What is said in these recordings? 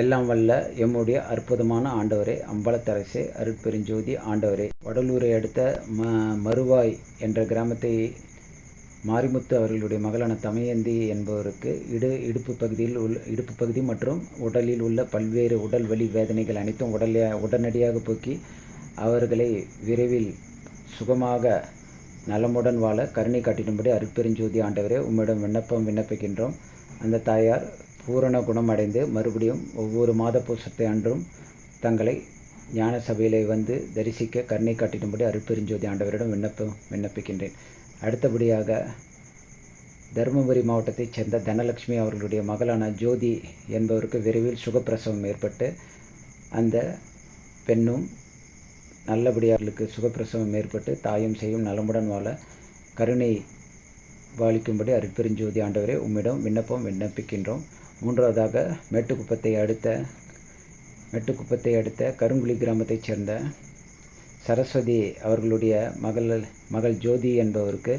எல்லாம் வல்ல எம்முடைய அற்புதமான ஆண்டவரே, அம்பலத்தரசே, அருட்பெருஞ்சோதி ஆண்டவரே, வடலூரை அடுத்த மருவாய் என்ற கிராமத்தை மாரிமுத்து அவர்களுடைய மகளான தமயந்தி என்பவருக்கு இடுப்பு பகுதி மற்றும் உடலில் உள்ள பல்வேறு உடல் வலி வேதனைகள் அனைத்தும் உடனடியாக போக்கி அவர்களை விரைவில் சுகமாக நலமுடன் வாழ கருணை காட்டிடும்படி அருட்பெருஞ்சோதி ஆண்டவரே உம்மிடம் விண்ணப்பிக்கின்றோம். அந்த தாயார் பூரண குணமடைந்து மறுபடியும் ஒவ்வொரு மாத பூசத்தை அன்றும் தங்களை ஞான சபையிலே வந்து தரிசிக்க கருணை காட்டிடும்படி அருட்பெருஞ்சோதி ஆண்டவரிடம் விண்ணப்பிக்கின்றேன். அடுத்தபடியாக தருமபுரி மாவட்டத்தைச் சேர்ந்த தனலட்சுமி அவர்களுடைய மகளான ஜோதி என்பவருக்கு விரைவில் சுகப்பிரசவம் ஏற்பட்டு அந்த பெண்ணும் நல்லபடியார்களுக்கு சுகப்பிரசவம் ஏற்பட்டு தாயும் செய்யும் நலமுடன் வாழ கருணை பாலிக்கும்படி அருட்பெருஞ்சோதி ஆண்டவரே உம்மிடம் விண்ணப்பிக்கின்றோம். மூன்றாவதாக மேட்டுக்குப்பத்தை அடுத்த கருங்குழி கிராமத்தைச் சேர்ந்த சரஸ்வதி அவர்களுடைய மகள் ஜோதி என்பவருக்கு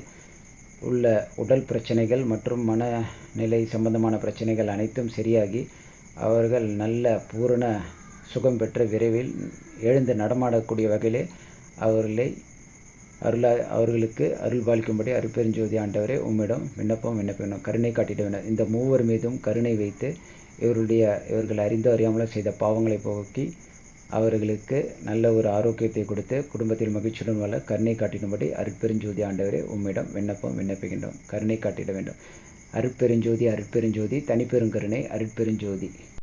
உள்ள உடல் பிரச்சனைகள் மற்றும் மனநிலை சம்பந்தமான பிரச்சனைகள் அனைத்தும் சரியாகி அவர்கள் நல்ல பூரண சுகம் பெற்ற விரைவில் எழுந்து நடமாடக்கூடிய வகையிலே அவர்களுக்கு அருள் பாலிக்கும்படி அருட்பெருஞ்சோதி ஆண்டவரே உம்மிடம் விண்ணப்பிக்கணும். கருணை காட்டிட வேண்டும். இந்த மூவர் மீதும் கருணை வைத்து இவர்கள் அறிந்தோ அறியாமலோ செய்த பாவங்களை போக்கி அவர்களுக்கு நல்ல ஒரு ஆரோக்கியத்தை கொடுத்து குடும்பத்தில் மகிழ்ச்சியுடன் வாழ கருணை காட்டிடும்படி அருட்பெருஞ்சோதி ஆண்டவரே உம்மிடம் விண்ணப்பிக்கின்றோம். கருணை காட்டிட வேண்டும். அருட்பெருஞ்சோதி தனிப்பெருங்கருணை அருட்பெருஞ்சோதி.